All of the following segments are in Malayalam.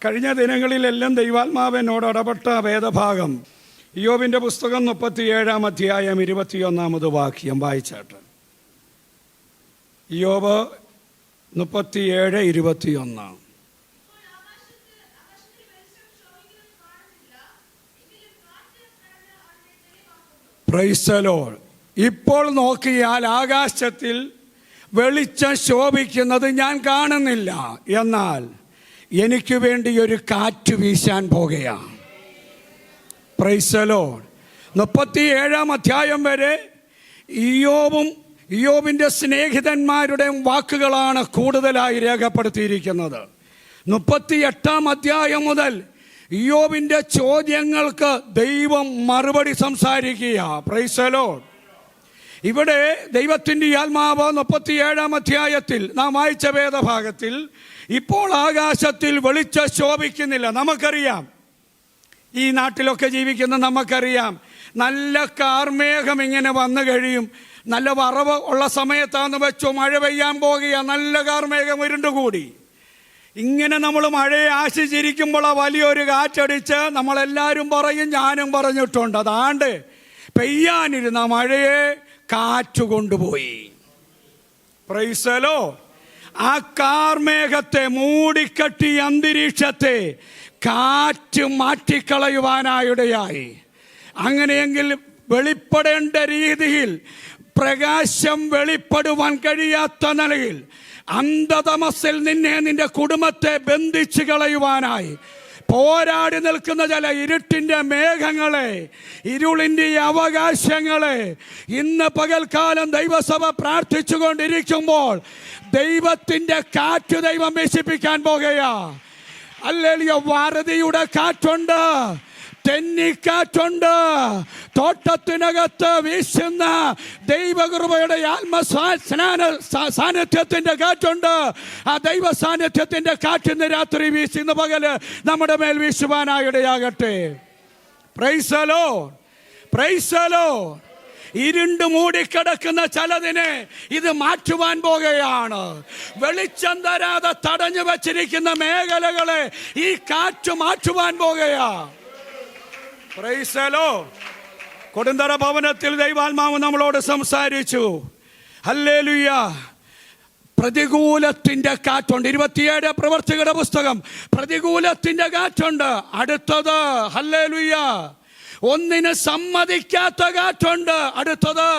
കഴിഞ്ഞ ദിനങ്ങളിലെല്ലാം ദൈവാത്മാവിനോട് ഇടപെട്ട വേദഭാഗം ഇയ്യോബിന്റെ പുസ്തകം 37-ാം അധ്യായം 21-ാമത് വാക്യം വായിച്ചാട്ട്. ഇയ്യോബ് 37:21. Price the Lord. ഇപ്പോൾ നോക്കിയാൽ ആകാശത്തിൽ വെളിച്ചം ശോഭിക്കുന്നത് ഞാൻ കാണുന്നില്ല, എന്നാൽ എനിക്ക് വേണ്ടി ഒരു കാറ്റ് വീശാൻ പോകുകയാണ്. Price the Lord. 37-ാം അധ്യായം വരെ ഇയ്യോബിൻ്റെ സ്നേഹിതന്മാരുടെ വാക്കുകളാണ് കൂടുതലായി രേഖപ്പെടുത്തിയിരിക്കുന്നത്. 38-ാം അധ്യായം മുതൽ ഇയ്യോബിൻ്റെ ചോദ്യങ്ങൾക്ക് ദൈവം മറുപടി സംസാരിക്കുക. Price the Lord. ഇവിടെ ദൈവത്തിൻ്റെ ആത്മാവ് 37-ാം അധ്യായത്തിൽ നാം വായിച്ച വേദഭാഗത്തിൽ ഇപ്പോൾ ആകാശത്തിൽ വെളിച്ചം ശോഭിക്കുന്നില്ല. നമുക്കറിയാം, ഈ നാട്ടിലൊക്കെ ജീവിക്കുന്ന നമുക്കറിയാം, നല്ല കാർമേഘം ഇങ്ങനെ വന്നു കഴിയും. നല്ല വറവ് ഉള്ള സമയത്താന്ന് വെച്ചോ മഴ പെയ്യാൻ പോകുക, നല്ല കാർമേഘം ഇരുണ്ടുകൂടി. ഇങ്ങനെ നമ്മൾ മഴയെ ആശിച്ചിരിക്കുമ്പോൾ വലിയൊരു കാറ്റടിച്ച് നമ്മളെല്ലാവരും പറയും, ഞാനും പറഞ്ഞിട്ടുണ്ട്, അതാണ്ട് പെയ്യാനിരുന്ന മഴയെ കാറ്റ് കൊണ്ടുപോയി. Price the Lord. ആ കാർമേഘത്തെ മൂടിക്കെട്ടി അന്തരീക്ഷത്തെ കാറ്റ് മാറ്റിക്കളയുവാനായിടയായി. അങ്ങനെയെങ്കിൽ വെളിപ്പെടേണ്ട രീതിയിൽ പ്രകാശം വെളിപ്പെടുവാൻ കഴിയാത്ത നിലയിൽ അന്ധതമസിൽ നിന്റെ കുടുംബത്തെ ബന്ധിച്ചു കളയുവാനായി പോരാടി നിൽക്കുന്ന ചില ഇരുട്ടിൻ്റെ മേഘങ്ങളെ, ഇരുളിൻ്റെ അവകാശങ്ങളെ ഇന്ന് പകൽക്കാലം ദൈവസഭ പ്രാർത്ഥിച്ചു കൊണ്ടിരിക്കുമ്പോൾ ദൈവത്തിൻ്റെ കാറ്റ് ദൈവം വീശിപ്പിക്കാൻ പോകുകയാ. ഹല്ലേലൂയ. വാരതിയുടെ കാറ്റുണ്ട്, തെന്നിക്കാറ്റുണ്ട്, തോട്ടത്തിനകത്ത് വീശുന്ന ദൈവകൃപയുടെ സാന്നിധ്യത്തിന്റെ കാറ്റുണ്ട്. ആ ദൈവ സാന്നിധ്യത്തിന്റെ കാറ്റിന്ന് രാത്രി വീശി ഇന്ന് പകല് നമ്മുടെ മേൽ വീശുവാനായിടയാകട്ടെ. Praise the Lord. Praise the Lord. ഇരുണ്ട് മൂടിക്കിടക്കുന്ന ചിലതിനെ ഇത് മാറ്റുവാൻ പോകുകയാണ്. വെളിച്ചം തരാതെ തടഞ്ഞു വച്ചിരിക്കുന്ന മേഖലകളെ ഈ കാറ്റ് മാറ്റുവാൻ പോകുകയാ. Praise the Lord. കൊടുന്തറ ഭവനത്തിൽ ദൈവാത്മാവ് നമ്മളോട് സംസാരിച്ചു. ഹല്ലേലൂയ. പ്രതികൂലത്തിന്റെ കാറ്റുണ്ട്. 27 പ്രവർത്തികളുടെ പുസ്തകം. പ്രതികൂലത്തിന്റെ കാറ്റുണ്ട്. അടുത്തത് ഹല്ലേലൂയ, ഒന്നിന് സമ്മതിക്കാത്ത കാറ്റുണ്ട്. അടുത്തത്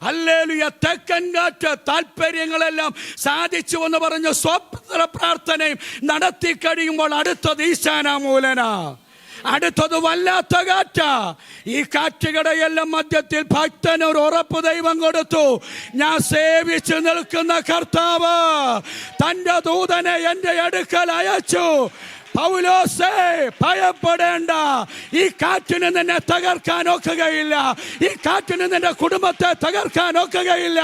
ഹല്ലേലൂയ, തെക്കൻ കാറ്റ്. താല്പര്യങ്ങളെല്ലാം സാധിച്ചു എന്ന് പറഞ്ഞ് സ്വപ്ന പ്രാർത്ഥനയും നടത്തി കഴിയുമ്പോൾ അടുത്തത് ഈശാനാമൂലന. അടുത്തത് വല്ലാത്ത കാറ്റ. ഈ കാറ്റുകടയെല്ലാം മധ്യത്തിൽ ഭക്തനൊരു ഉറപ്പ് ദൈവം കൊടുത്തു. ഞാൻ സേവിച്ചു നിൽക്കുന്ന കർത്താവ് തന്റെ ദൂതനെ എൻ്റെ അടുക്കൽ അയച്ചു. പൗലോസേ, ഭയപ്പെടേണ്ട. ഈ കാറ്റിന് നിന്നെ തകർക്കാൻ ഒക്കുകയില്ല. ഈ കാറ്റിന് നിന്റെ കുടുംബത്തെ തകർക്കാൻ ഒക്കുകയില്ല.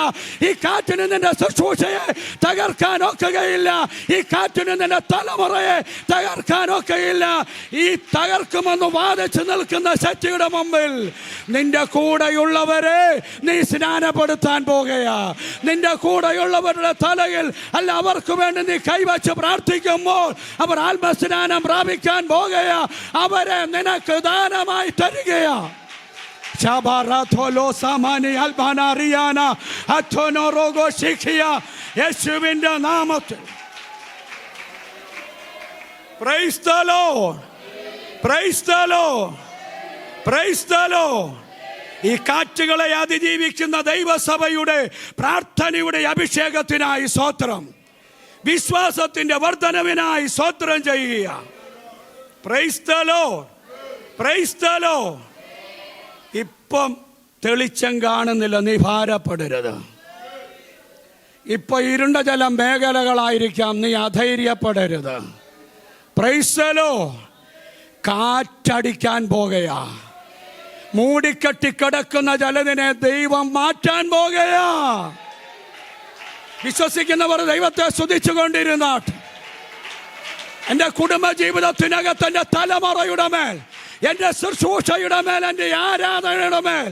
ഈ കാറ്റിന് നിന്റെ ശുശ്രൂഷയെ തകർക്കാൻ ഒക്കുകയില്ല. ഈ കാറ്റിന് നിന്റെ തലമുറയെ തകർക്കാൻ ഒക്കുകയില്ല. ഈ തകർക്കുമെന്ന് വാദിച്ചു നിൽക്കുന്ന ശക്തിയുടെ മുമ്പിൽ നിന്റെ കൂടെയുള്ളവരെ നീ സ്നാനപ്പെടുത്താൻ പോകുകയാ. നിന്റെ കൂടെയുള്ളവരുടെ തലയിൽ അല്ല, അവർക്ക് വേണ്ടി നീ കൈവച്ച് പ്രാർത്ഥിക്കുമ്പോൾ അവർ ആത്മസ്നാനം പ്രാപിക്കാൻ പോകുകയാ. അവരെ നിനക്ക് ദാനമായി തരികയാ. യേശുവിന്റെ നാമത്തിൽ. Price the Lord. Praise the Lord. Praise the Lord. ഈ കാറ്റുകളെ അതിജീവിക്കുന്ന ദൈവസഭയുടെ പ്രാർത്ഥനയുടെ അഭിഷേകത്തിനായി സ്തോത്രം. വിശ്വാസത്തിന്റെ വർധനവിനായി സ്തോത്രം ചെയ്യുക. Price the Lord. Praise the Lord. ഇപ്പം തെളിച്ചം കാണുന്നില്ല, നീ ഭാരപ്പെടരുത്. ഇപ്പൊ ഇരുണ്ട ചില മേഖലകളായിരിക്കാം, നീ അധൈര്യപ്പെടരുത്. Praise the Lord. കാറ്റടിക്കാൻ പോകുകയാ. മൂടിക്കെട്ടിക്കിടക്കുന്ന ചിലതിനെ ദൈവം മാറ്റാൻ പോകുകയാ. വിശ്വസിക്കുന്നവർ ദൈവത്തെ സ്തുതിച്ചു കൊണ്ടിരുന്നാട്ട്. എൻ്റെ കുടുംബ ജീവിതത്തിനകത്ത്, എൻ്റെ തലമുറയുടെ മേൽ, എൻ്റെ ശുശ്രൂഷയുടെ മേൽ, എൻ്റെ ആരാധനയുടെ മേൽ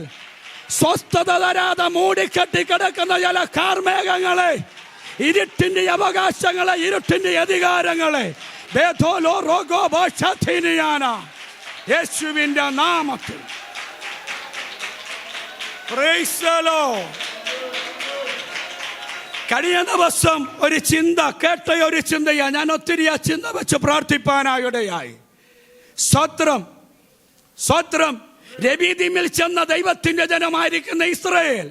സ്വസ്ഥത തരാതെ മൂടിക്കെട്ടി കിടക്കുന്ന ചില കാർമേഘങ്ങളെ, ഇരുട്ടിൻ്റെ അവകാശങ്ങളെ, ഇരുട്ടിൻ്റെ അധികാരങ്ങളെ ബേഥോലോ റോഗോ ബോഷഥിനിയാന. യേശുവിന്റെ നാമത്തിൽ. Price the Lord. കഴിഞ്ഞ ദിവസം ഒരു ചിന്ത കേട്ട ഒരു ചിന്തയാ. ഞാൻ ഒത്തിരി ആ ചിന്ത വെച്ച് പ്രാർത്ഥിപ്പാനായിടയായി. സ്വത്രം സ്വത്രം രബീദിമിൽ ചെന്ന ദൈവത്തിന്റെ ജനമായിരിക്കുന്ന ഇസ്രായേൽ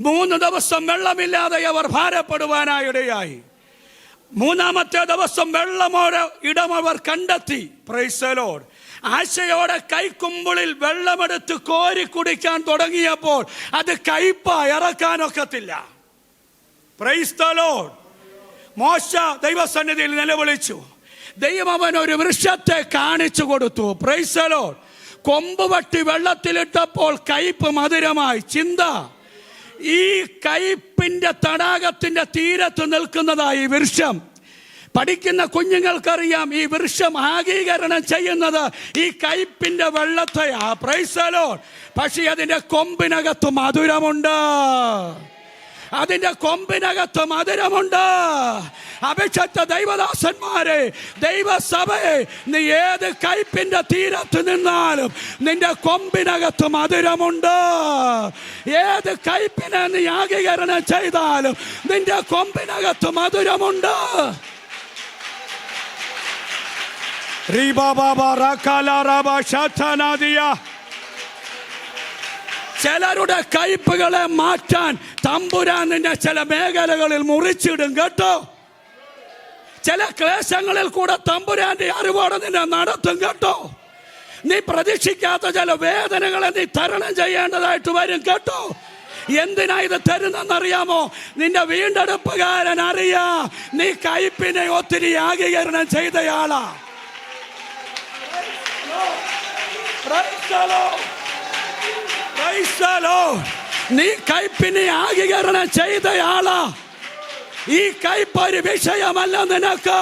3 ദിവസം വെള്ളമില്ലാതെ അവർ ഭാരപ്പെടുവാനായിടയായി. 3-ാമത്തെ ദിവസം വെള്ളമോടെ ഇടമവർ കണ്ടെത്തി. Praise the Lord. ആശയോടെ കൈക്കുമ്പിളിൽ വെള്ളമെടുത്ത് കോരി കുടിക്കാൻ തുടങ്ങിയപ്പോൾ അത് കയ്പ, ഇറക്കാനൊക്കത്തില്ല. Praise the Lord. മോശ ദൈവസന്നിധിയിൽ നിലവിളിച്ചു. ദൈവം അവൻ ഒരു വൃക്ഷത്തെ കാണിച്ചു കൊടുത്തു. Praise the Lord. കൊമ്പ് വട്ടി വെള്ളത്തിലിട്ടപ്പോൾ കയ്പ് മധുരമായി. ചിന്ത, ഈ കയ്പിന്റെ തടാകത്തിന്റെ തീരത്ത് നിൽക്കുന്നതായി വൃക്ഷം. പഠിക്കുന്ന കുഞ്ഞുങ്ങൾക്കറിയാം ഈ വൃക്ഷം ആഗീകരണം ചെയ്യുന്നത് ഈ കയ്പിന്റെ വെള്ളത്തെയാ. Praise the Lord. പക്ഷേ അതിന്റെ കൊമ്പിനകത്ത് മധുരമുണ്ട്. അതിന്റെ കൊമ്പിനകത്ത് മധുരമുണ്ട്. അഭിഷക്ത ദൈവദാസന്മാരെ, ദൈവസഭയെ, നീ ഏത് കയ്പിന്റെ തീരത്ത് നിന്നാലും നിന്റെ കൊമ്പിനകത്ത് മധുരമുണ്ട്. ഏത് കയ്പിനെ നീ ആഗീകരണം ചെയ്താലും നിന്റെ കൊമ്പിനകത്ത് മധുരമുണ്ട്. ചിലരുടെ കയ്പുകളെ മാറ്റാൻ തമ്പുരാൻ നിന്നെ ചില മേഖലകളിൽ മുറിച്ചിടും കേട്ടോ. ചില ക്ലേശങ്ങളിൽ കൂടെ തമ്പുരാന്റെ അറിവോടെ നിന്നെ നടത്തും കേട്ടോ. നീ പ്രതീക്ഷിക്കാത്ത ചില വേദനകളെ നീ തരണം ചെയ്യേണ്ടതായിട്ട് വരും കേട്ടോ. എന്തിനാ ഇത് തരുന്നെന്നറിയാമോ? നിന്റെ വീണ്ടെടുപ്പുകാരൻ അറിയാ നീ കയ്പിനെ ഒത്തിരി ആഗീകരണം ചെയ്തയാളാ. നീ കയ്പിനെ ആഗീകരണം ചെയ്തയാളാ. ഈ കയ്പ് ഒരു വിഷയമല്ല നിനക്ക്.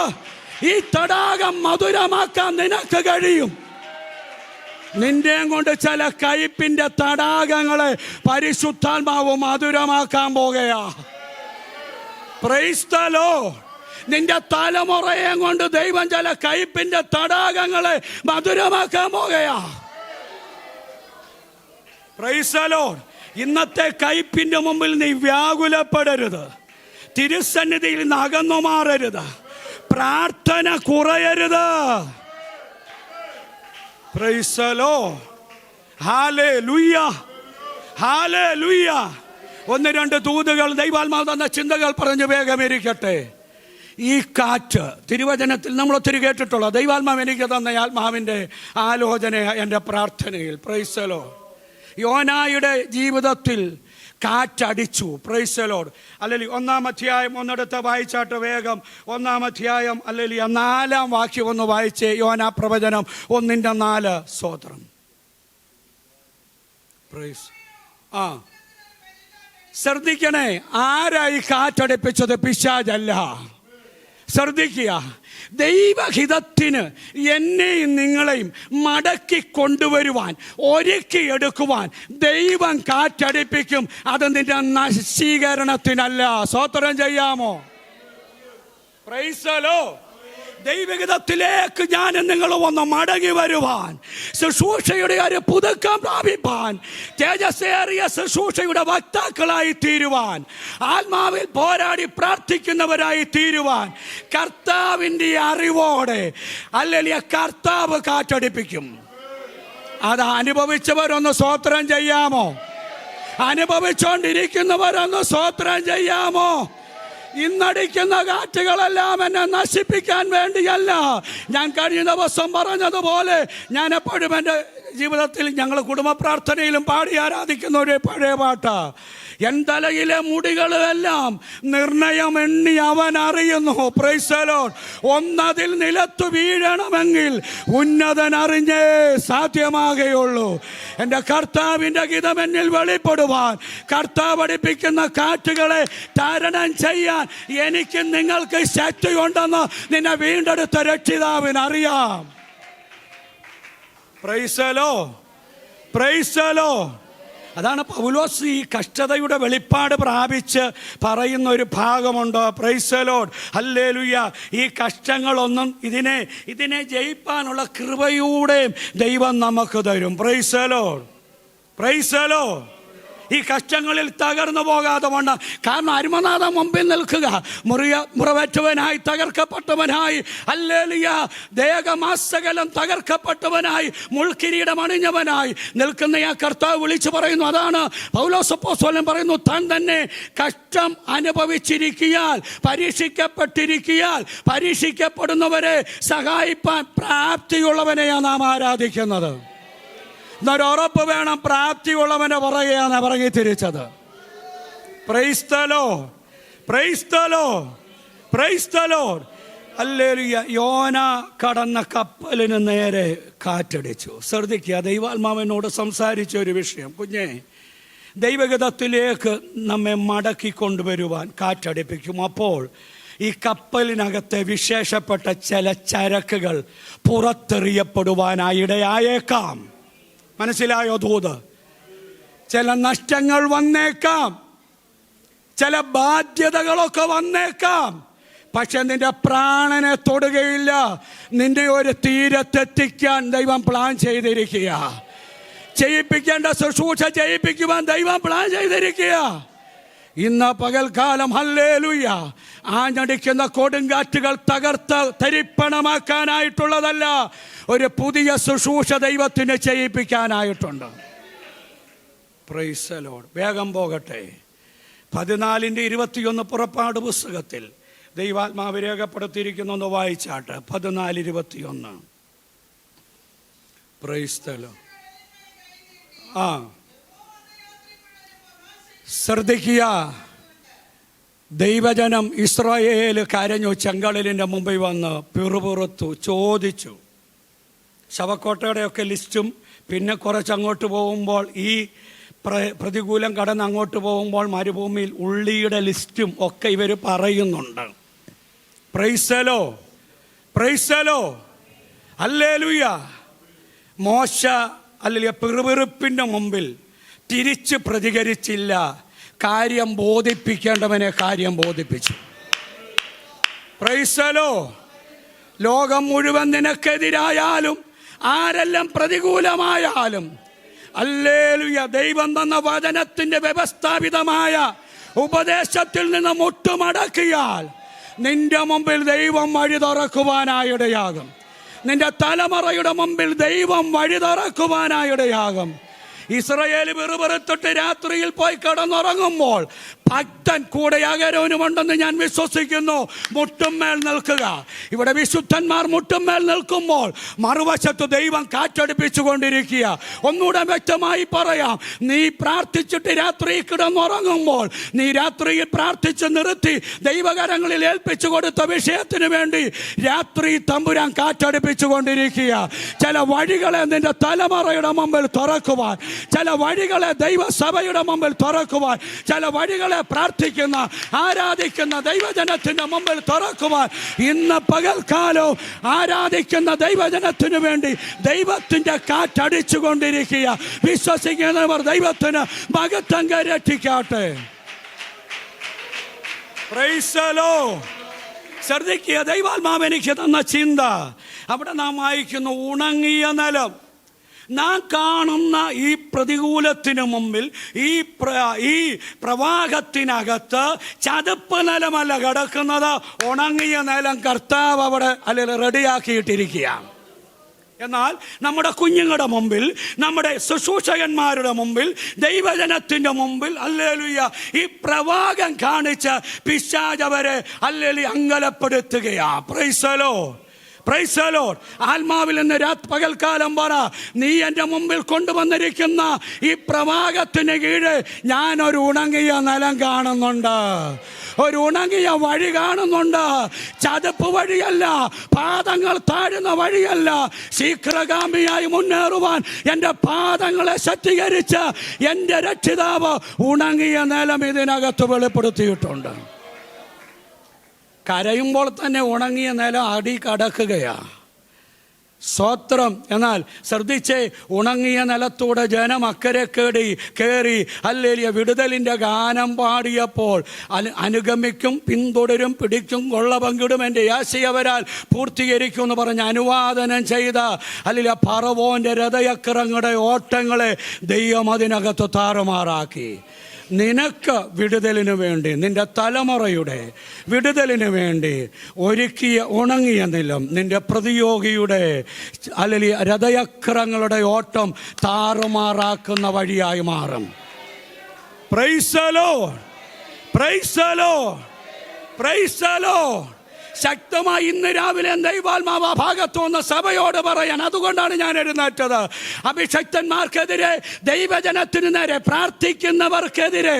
ഈ തടാകം മധുരമാക്കാൻ നിനക്ക് കഴിയും. നിന്റെ കൊണ്ട് ചില കയ്പിന്റെ തടാകങ്ങളെ പരിശുദ്ധാത്മാവ് മധുരമാക്കാൻ പോകുകയാ. Praise the Lord. നിന്റെ തലമുറയെ കൊണ്ട് ദൈവം ചില കയ്പിന്റെ തടാകങ്ങളെ മധുരമാക്കാൻ പോകുകയാ. Praise the Lord. ഇന്നത്തെ കയ്പിന്റെ മുമ്പിൽ നീ വ്യാകുലപ്പെടരുത്. തിരുസന്നിധിയിൽ നിന്ന് അകന്നു മാറരുത്. പ്രാർത്ഥന കുറയരുത്. Praise the Lord. ഹല്ലേലൂയ, ഹല്ലേലൂയ. 1-2 ദൂതുകൾ ദൈവാത്മാവ് തന്ന ചിന്തകൾ പറഞ്ഞു വേഗം ഇരിക്കട്ടെ. ഈ കാറ്റ് തിരുവചനത്തിൽ നമ്മൾ ഒത്തിരി കേട്ടിട്ടുള്ള ദൈവാത്മാവ് എനിക്ക് തന്ന ആത്മാവിൻ്റെ ആലോചന എൻ്റെ പ്രാർത്ഥനയിൽ. Price the Lord. യോനായുടെ ജീവിതത്തിൽ കാറ്റടിച്ചു. Price the Lord. അല്ലെങ്കിൽ 1-ാം അധ്യായം ഒന്നെടുത്ത് വായിച്ചാട്ട് വേഗം. 1-ാം അധ്യായം അല്ലെങ്കിൽ 4-ാം വാക്യം ഒന്ന് വായിച്ചേ. യോനാ പ്രവചനം 1:4. സ്തോത്രം. പ്രൈസ്. ശ്രദ്ധിക്കണേ, ആരായി കാറ്റടിപ്പിച്ചത്? പിശാചല്ല. ശ്രദ്ധിക്കുക. ദൈവഹിതത്തിന് എന്നെയും നിങ്ങളെയും മടക്കി കൊണ്ടുവരുവാൻ, ഒരുക്കിയെടുക്കുവാൻ ദൈവം കാറ്റടിപ്പിക്കും. അത് നിന്റെ നശീകരണത്തിനല്ല. സ്തോത്രം ചെയ്യാമോ? Price the Lord. ദൈവഹിതത്തിലേക്ക് ഞാൻ നിങ്ങൾ ഒന്ന് മടങ്ങി വരുവാൻ, ശുശ്രൂഷയുടെ ഒരു പുതുക്കം പ്രാപിപ്പാൻ, തേജസ്സേറിയ ശുശ്രൂഷയുടെ വക്താക്കളായി തീരുവാൻ, ആത്മാവിൽ പോരാടി പ്രാർത്ഥിക്കുന്നവരായി തീരുവാൻ കർത്താവിൻ്റെ അറിവോടെ അല്ലെങ്കിൽ കർത്താവ് കാറ്റടിപ്പിക്കും. അത് അനുഭവിച്ചവരൊന്ന് സ്തോത്രം ചെയ്യാമോ? അനുഭവിച്ചുകൊണ്ടിരിക്കുന്നവരൊന്ന് സ്തോത്രം ചെയ്യാമോ? ഇന്നടിക്കുന്ന കാറ്റുകളെല്ലാം എന്നെ നശിപ്പിക്കാൻ വേണ്ടിയല്ല. ഞാൻ കഴിഞ്ഞ ദിവസം പറഞ്ഞതുപോലെ ഞാൻ എപ്പോഴും എൻ്റെ ജീവിതത്തിൽ ഞങ്ങൾ കുടുംബ പ്രാർത്ഥനയിലും പാടി ആരാധിക്കുന്ന ഒരു പഴയ പാട്ടാ. എൻ തലയിലെ മുടികളെല്ലാം നിർണയം എണ്ണി അവൻ അറിയുന്നു. Price the Lord. ഒന്നതിൽ നിലത്തു വീഴണമെങ്കിൽ ഉന്നതൻ അറിഞ്ഞേ സാധ്യമാകുകയുള്ളൂ. എൻ്റെ കർത്താവിൻ്റെ ഗീതം എന്നിൽ വെളിപ്പെടുവാൻ, കർത്താവ് പഠിപ്പിക്കുന്ന കാറ്റുകളെ തരണം ചെയ്യാൻ എനിക്ക് നിങ്ങൾക്ക് ശക്തിയുണ്ടെന്ന് നിന്നെ വീണ്ടെടുത്ത രക്ഷിതാവിന് അറിയാം. Price the Lord. Praise the Lord. അതാണ് പൗലോസ് ഈ കഷ്ടതയുടെ വെളിപ്പാട് പ്രാപിച്ച് പറയുന്ന ഒരു ഭാഗമുണ്ട്. Price the Lord, hallelujah. ഈ കഷ്ടങ്ങളൊന്നും ഇതിനെ ജയിപ്പാനുള്ള കൃപയൂടെ ദൈവം നമുക്ക് തരും. Price the Lord, praise the Lord. ഈ കഷ്ടങ്ങളിൽ തകർന്നു പോകാതെ വണ്ണം, കാരണം അരുമനാഥം മുമ്പിൽ നിൽക്കുക, മുറിവേറ്റവനായി, തകർക്കപ്പെട്ടവനായി, ഹല്ലേലൂയ, ദേഹമാസകലം തകർക്കപ്പെട്ടവനായി, മുൾക്കിരീടം അണിഞ്ഞവനായി നിൽക്കുന്ന ആ കർത്താവ് വിളിച്ചു പറയുന്നു. അതാണ് പൗലോസ് അപ്പോസ്തലൻ പറയുന്നു, താൻ തന്നെ കഷ്ടം അനുഭവിച്ചിരിക്കയാൽ, പരീക്ഷിക്കപ്പെട്ടിരിക്കയാൽ, പരീക്ഷിക്കപ്പെടുന്നവരെ സഹായിപ്പാൻ പ്രാപ്തിയുള്ളവനെയാണ് നാം ആരാധിക്കുന്നത്. എന്നൊരുറപ്പ് വേണം, പ്രാപ്തിയുള്ളവനെ പറയുകയാണ് പറഞ്ഞ് തിരിച്ചത്. Price the Lord, praise the Lord, praise the Lord, hallelujah. യോന കടന്ന കപ്പലിന് നേരെ കാറ്റടിച്ചു. ശ്രദ്ധിക്കുക, ദൈവാത്മാവിനോട് സംസാരിച്ച ഒരു വിഷയം. കുഞ്ഞെ, ദൈവഗതത്തിലേക്ക് നമ്മെ മടക്കി കൊണ്ടുവരുവാൻ കാറ്റടിപ്പിക്കും. അപ്പോൾ ഈ കപ്പലിനകത്തെ വിശേഷപ്പെട്ട ചില ചരക്കുകൾ പുറത്തെറിയപ്പെടുവാനായിടയായേക്കാം. മനസ്സിലായോ ദൂത്? ചില നഷ്ടങ്ങൾ വന്നേക്കാം, ചില ബാധ്യതകളൊക്കെ വന്നേക്കാം. പക്ഷെ നിന്റെ പ്രാണനെ തൊടുകയില്ല. നിന്റെ ഒരു തീരത്തെത്തിക്കാൻ ദൈവം പ്ലാൻ ചെയ്തിരിക്കുക. ചെയ്യിപ്പിക്കേണ്ട ശുശ്രൂഷ ചെയ്യിപ്പിക്കുവാൻ ദൈവം പ്ലാൻ ചെയ്തിരിക്കുക. ഇന്ന് പകൽക്കാലം, ഹല്ലേലൂയ, ആഞ്ഞടിക്കുന്ന കൊടുങ്കാറ്റുകൾ തകർത്ത് തരിപ്പണമാക്കാനായിട്ടുള്ളതല്ല, ഒരു പുതിയ ശുശ്രൂഷ ദൈവത്തിന് ചെയ്യിപ്പിക്കാനായിട്ടുണ്ട്. Price the Lord. വേഗം പോകട്ടെ. 14:21 പുറപ്പാട് പുസ്തകത്തിൽ ദൈവാത്മാവ് രേഖപ്പെടുത്തിയിരിക്കുന്നു. ഒന്ന് വായിച്ചാട്ട്. 14:21. Price the Lord. ശ്രദ്ധിക്കുക, ദൈവജനം ഇസ്രായേൽ കരഞ്ഞു. ചെങ്കടലിൻ്റെ മുമ്പിൽ വന്ന് പിറുപിറുത്തു, ചോദിച്ചു. ശവക്കോട്ടയുടെയൊക്കെ ലിസ്റ്റും, പിന്നെ കുറച്ചങ്ങോട്ട് പോകുമ്പോൾ, ഈ പ്രതികൂലം കടന്ന് അങ്ങോട്ട് പോകുമ്പോൾ മരുഭൂമിയിൽ ഉള്ളിയുടെ ലിസ്റ്റും ഒക്കെ ഇവർ പറയുന്നുണ്ട്. Price the Lord, praise the Lord, hallelujah. മോശ അല്ലെങ്കിൽ പിറുപിറുപ്പിൻ്റെ മുമ്പിൽ തിരിച്ച് പ്രതികരിച്ചില്ല. കാര്യം ബോധിപ്പിക്കേണ്ടവനെ കാര്യം ബോധിപ്പിച്ചു. Price the Lord. ലോകം മുഴുവൻ നിനക്കെതിരായാലും, ആരെല്ലാം പ്രതികൂലമായാലും, ഹല്ലേലൂയ, ദൈവം തന്ന വചനത്തിന്റെ വ്യവസ്ഥാപിതമായ ഉപദേശത്തിൽ നിന്ന് മുട്ടുമടക്കിയാൽ നിന്റെ മുമ്പിൽ ദൈവം വഴി തുറക്കുവാനായിടയാകും. നിന്റെ തലമുറയുടെ മുമ്പിൽ ദൈവം വഴി തുറക്കുവാനായിടയാകും. ഇസ്രായേൽ വെറുപെറുത്തിട്ട് രാത്രിയിൽ പോയി കിടന്നുറങ്ങുമ്പോൾ ഭക്തൻ കൂടെ അകരവനുമുണ്ടെന്ന് ഞാൻ വിശ്വസിക്കുന്നു. മുട്ടുമേൽ നിൽക്കുക. ഇവിടെ വിശുദ്ധന്മാർ മുട്ടുമേൽ നിൽക്കുമ്പോൾ മറുവശത്ത് ദൈവം കാറ്റടിപ്പിച്ചു കൊണ്ടിരിക്കുക. ഒന്നുകൂടെ വ്യക്തമായി പറയാം, നീ പ്രാർത്ഥിച്ചിട്ട് രാത്രി കിടന്നുറങ്ങുമ്പോൾ, നീ രാത്രിയിൽ പ്രാർത്ഥിച്ച് നിർത്തി ദൈവകരങ്ങളിൽ ഏൽപ്പിച്ചു കൊടുത്ത വിഷയത്തിന് വേണ്ടി രാത്രി തമ്പുരാൻ കാറ്റടിപ്പിച്ചു കൊണ്ടിരിക്കുക. ചില വഴികളെ നിന്റെ തലമുറയുടെ മുമ്പിൽ തുറക്കുവാൻ, ചില വഴികളെ ദൈവസഭയുടെ മുമ്പിൽ തുറക്കുവാൻ, ചില വഴികളെ പ്രാർത്ഥിക്കുന്ന, ആരാധിക്കുന്ന ദൈവജനത്തിന്റെ മുമ്പിൽ തുറക്കുവാൻ ഇന്ന് പകൽക്കാലവും ആരാധിക്കുന്ന ദൈവജനത്തിനു വേണ്ടി ദൈവത്തിന്റെ കാറ്റടിച്ചു കൊണ്ടിരിക്കുക. വിശ്വസിക്കുന്നവർ ദൈവത്തിന് മഹത്വം കരയറ്റിക്കാട്ടെ. Price the Lord. ശ്രദ്ധിക്കുക, ദൈവാത്മാവ് എനിക്ക് തന്ന ചിന്ത. അവിടെ നാം വായിക്കുന്നു, ഉണങ്ങിയ നിലം. നാം കാണുന്ന ഈ പ്രതികൂലത്തിന് മുമ്പിൽ, ഈ പ്രവാഹത്തിനകത്ത് ചതുപ്പ് നിലമല്ല കിടക്കുന്നത്, ഉണങ്ങിയ നിലം കർത്താവ് അവിടെ അല്ലെങ്കിൽ റെഡിയാക്കിയിട്ടിരിക്കുകയാണ്. എന്നാൽ നമ്മുടെ കുഞ്ഞുങ്ങളുടെ മുമ്പിൽ, നമ്മുടെ ശുശ്രൂഷകന്മാരുടെ മുമ്പിൽ, ദൈവജനത്തിന്റെ മുമ്പിൽ, ഹല്ലേലൂയ, ഈ പ്രവാഹം കാണിച്ച് പിശാച് അവരെ ഹല്ലേലൂയ അങ്കലപ്പെടുത്തുകയാണ്. Praise the Lord, praise the Lord. ആത്മാവിൽ നിന്ന് പകൽക്കാലം പറ, നീ എൻ്റെ മുമ്പിൽ കൊണ്ടുവന്നിരിക്കുന്ന ഈ പ്രവാഹത്തിന് കീഴ് ഞാനൊരു ഉണങ്ങിയ നിലം കാണുന്നുണ്ട്, ഒരു ഉണങ്ങിയ വഴി കാണുന്നുണ്ട്. ചതുപ്പ് വഴിയല്ല, പാദങ്ങൾ താഴുന്ന വഴിയല്ല. ശീഘ്രഗാമിയായി മുന്നേറുവാൻ എൻ്റെ പാദങ്ങളെ ശക്തീകരിച്ച് എൻ്റെ രക്ഷിതാവ് ഉണങ്ങിയ നിലം ഇതിനകത്ത് വെളിപ്പെടുത്തിയിട്ടുണ്ട്. കരയുമ്പോൾ തന്നെ ഉണങ്ങിയ നിലം അടി കടക്കുകയാ. സ്വത്രം. എന്നാൽ ശ്രദ്ധിച്ചേ, ഉണങ്ങിയ നിലത്തൂടെ ജനം അക്കരെ കയറി ഹല്ലേലൂയ വിടുതലിൻ്റെ ഗാനം പാടിയപ്പോൾ അനുഗമിക്കും, പിന്തുടരും, പിടിക്കും, കൊള്ള പങ്കിടും, എൻ്റെ ആശയവരാൽ പൂർത്തീകരിക്കും എന്ന് പറഞ്ഞ് അനുവാദനം ചെയ്ത ഹല്ലേലൂയ ഫറവോൻ്റെ രഥചക്രങ്ങളുടെ ഓട്ടങ്ങളെ ദൈവം അതിനകത്ത് താറുമാറാക്കി. നിനക്ക് വിടുതലിനു വേണ്ടി, നിന്റെ തലമുറയുടെ വിടുതലിനു വേണ്ടി ഒരുക്കിയ ഉണങ്ങിയ നിലം നിന്റെ പ്രതിയോഗിയുടെ അല്ലെങ്കിൽ രഥചക്രങ്ങളുടെ ഓട്ടം താറുമാറാക്കുന്ന വഴിയായി മാറും. Price the Lord, praise the Lord, praise the Lord. ശക്തമായി ഇന്ന് രാവിലെ ദൈവാത്മാവ് ഭാഗത്തു നിന്ന് സഭയോട് പറയാൻ, അതുകൊണ്ടാണ് ഞാൻ എഴുന്നേറ്റത്. അഭിഷക്തന്മാർക്കെതിരെ, ദൈവജനത്തിനു നേരെ പ്രാർത്ഥിക്കുന്നവർക്കെതിരെ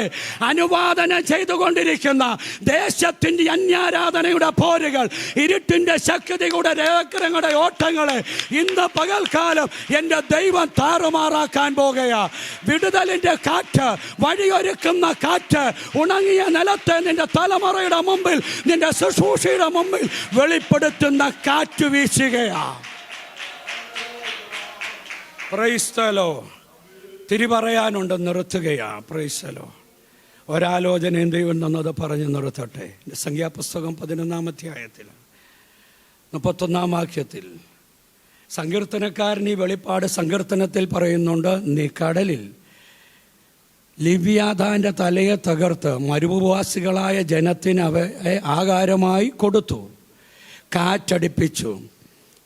അനുവാദനം ചെയ്തുകൊണ്ടിരിക്കുന്ന ദേശത്തിൻ്റെ അന്യാരാധനയുടെ പോരുകൾ, ഇരുട്ടിൻ്റെ ശക്തിയുടെ രേഖങ്ങളുടെ ഓട്ടങ്ങളെ ഇന്ന് പകൽക്കാലം എൻ്റെ ദൈവം താറുമാറാക്കാൻ പോകുകയാ. വിടുതലിൻ്റെ കാറ്റ്, വഴിയൊരുക്കുന്ന കാറ്റ്, ഉണങ്ങിയ നിലത്തെ നിന്റെ തലമുറയുടെ മുമ്പിൽ, നിന്റെ ശുശ്രൂഷയുടെ മുമ്പിൽ വെളിപ്പെടുത്തുന്ന കാറ്റ് വീശുകയാ. Praise the Lord. തിരിപറയാനുണ്ട്, നിർത്തുകയാ. Praise the Lord. ഒരാലോചനയും ദൈവം തന്നത് പറഞ്ഞു നിർത്തട്ടെ. സംഖ്യാപുസ്തകം 11-ാം അധ്യായത്തിൽ 31-ാം വാക്യത്തിൽ സങ്കീർത്തനക്കാരൻ ഈ വെളിപ്പാട് സങ്കീർത്തനത്തിൽ പറയുന്നുണ്ട്. നീ കടലിൽ ലിവ്യാഥാൻ്റെ തലയെ തകർത്ത് മരുഭൂവാസികളായ ജനത്തിന് അവയെ ആഹാരമായി കൊടുത്തു. കാറ്റടിപ്പിച്ചു,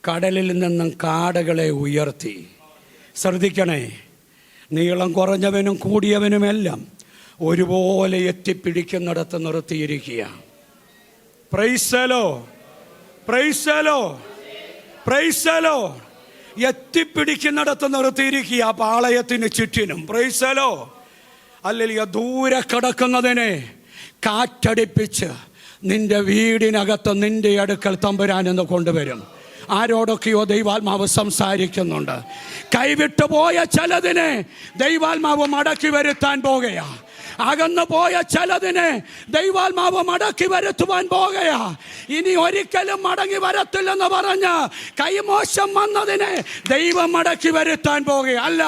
കടലിൽ നിന്നും കാടകളെ ഉയർത്തി. ശ്രദ്ധിക്കണേ, നീളം കുറഞ്ഞവനും കൂടിയവനുമെല്ലാം ഒരുപോലെ എത്തിപ്പിടിക്കുന്നിടത്ത് നിർത്തിയിരിക്കുക. Praise the Lord, praise the Lord, praise the Lord. എത്തിപ്പിടിക്കുന്നിടത്ത് നിർത്തിയിരിക്കുക പാളയത്തിന് ചുറ്റിനും. Praise the Lord. അല്ലെങ്കിൽ ദൂരെ കിടക്കുന്നതിനെ കാറ്റടിപ്പിച്ച് നിന്റെ വീടിനകത്ത്, നിന്റെ അടുക്കൽ തമ്പുരാൻ എന്ന് കൊണ്ടുവരും. ആരോടൊക്കെയോ ദൈവാത്മാവ് സംസാരിക്കുന്നുണ്ട്. കൈവിട്ടു പോയ ചിലതിനെ ദൈവാത്മാവ് മടക്കി വരുത്താൻ പോകുകയാ. അകന്നു പോയ ചിലതിനെ ദൈവാത്മാവ് മടക്കി വരുത്തുവാൻ പോകുകയാ. ഇനി ഒരിക്കലും മടങ്ങി വരത്തില്ലെന്ന് പറഞ്ഞ് കൈമോശം വന്നതിനെ ദൈവം മടക്കി വരുത്താൻ പോകുക അല്ല,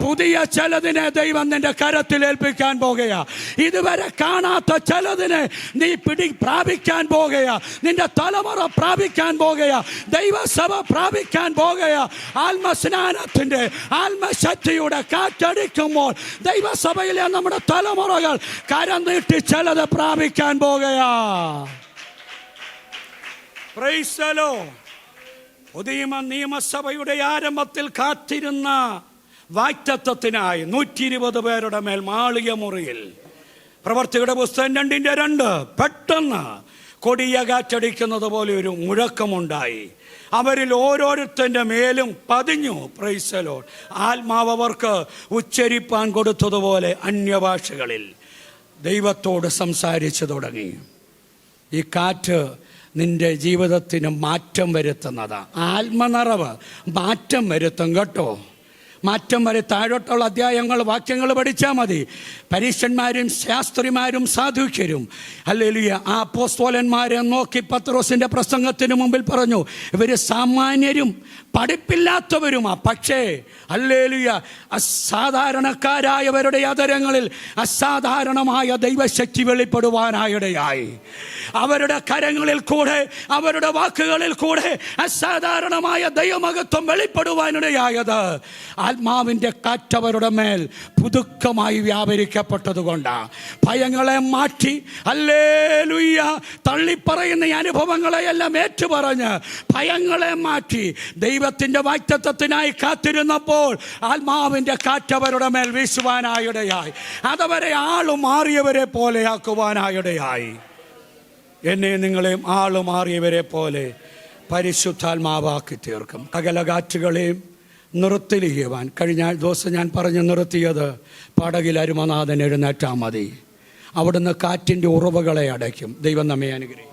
പുതിയ ചിലതിനെ ദൈവം നിന്റെ കരത്തിൽ ഏൽപ്പിക്കാൻ പോകുകയാ. ഇതുവരെ കാണാത്ത ചിലതിനെ നീ പ്രാപിക്കാൻ പോകുകയാ. നിന്റെ തലമുറ പ്രാപിക്കാൻ പോകുകയാ. ദൈവസഭ പ്രാപിക്കാൻ പോകുകയാ. ആത്മസ്നാനത്തിന്റെ, ആത്മശക്തിയുടെ കാറ്റടിക്കുമ്പോൾ ദൈവസഭയിലെ നമ്മുടെ തലമുറ കരം നീട്ടി ചിലത് പ്രാപിക്കാൻ പോകുകയാ. Praise the Lord. പുതിയ നിയമസഭയുടെ ആരംഭത്തിൽ കാത്തിരുന്ന വാഗ്ദത്തത്തിനായി 120 പേരുടെ മേൽ മാളിക മുറിയിൽ, പ്രവർത്തികളുടെ പുസ്തകം 2:2, പെട്ടെന്ന് കൊടിയ കാറ്റടിക്കുന്നത് പോലെ ഒരു മുഴക്കമുണ്ടായി. അവരിൽ ഓരോരുത്തൻ്റെ മേലും പതിഞ്ഞു. Price the Lord. ആത്മാവ് അവർക്ക് ഉച്ചരിപ്പാൻ കൊടുത്തതുപോലെ അന്യഭാഷകളിൽ ദൈവത്തോട് സംസാരിച്ചു തുടങ്ങി. ഈ കാറ്റ് നിന്റെ ജീവിതത്തിന് മാറ്റം വരുത്തുന്നതാണ്. ആത്മനിറവ് മാറ്റം വരുത്തും കേട്ടോ. മാറ്റം വരെ താഴോട്ടുള്ള അധ്യായങ്ങൾ, വാക്യങ്ങൾ പഠിച്ചാൽ മതി. പരീക്ഷന്മാരും ശാസ്ത്രിമാരും സാധുക്യരും ഹല്ലേലൂയ ആ അപ്പോസ്തലന്മാരെ നോക്കി പത്രോസിൻ്റെ പ്രസംഗത്തിന് മുമ്പിൽ പറഞ്ഞു, ഇവർ സാമാന്യരും പഠിപ്പില്ലാത്തവരുമാ, പക്ഷേ ഹല്ലേലൂയ അസാധാരണക്കാരായവരുടെ അതരങ്ങളിൽ അസാധാരണമായ ദൈവശക്തി വെളിപ്പെടുവാനായിടയായി. അവരുടെ കരങ്ങളിൽ കൂടെ, അവരുടെ വാക്കുകളിൽ കൂടെ അസാധാരണമായ ദൈവമഹത്വം വെളിപ്പെടുവാനിടയായത് ആത്മാവിൻ്റെ കാറ്റവരുടെ മേൽ പുതുക്കമായി വ്യാപരിക്കപ്പെട്ടതുകൊണ്ടാണ്. ഭയങ്ങളെ മാറ്റി ഹല്ലേലൂയ തള്ളിപ്പറയുന്ന ഈ അനുഭവങ്ങളെയെല്ലാം ഏറ്റുപറഞ്ഞ് ഭയങ്ങളെ മാറ്റി ദൈവത്തിൻ്റെ വാഗ്ദത്തത്തിനായി കാത്തിരുന്നപ്പോൾ ആത്മാവിൻ്റെ കാറ്റവരുടെ മേൽ വീശുവാനായിടയായി. അതവരെ ആളുമാറിയവരെ പോലെ ആക്കുവാനായിടയായി. എന്നെ നിങ്ങളെയും ആളുമാറിയവരെ പോലെ പരിശുദ്ധാത്മാവാക്കി തീർക്കും. സകല കാറ്റുകളെയും നിർത്തിലിയുവാൻ. കഴിഞ്ഞ ദിവസം ഞാൻ പറഞ്ഞു നിർത്തിയത്, പടകിൽ അരുമനാഥൻ എഴുന്നേറ്റാൽ മതി, അവിടുന്ന് കാറ്റിൻ്റെ ഉറവുകളെ അടയ്ക്കും. ദൈവം നമ്മെ അനുഗ്രഹിക്കും.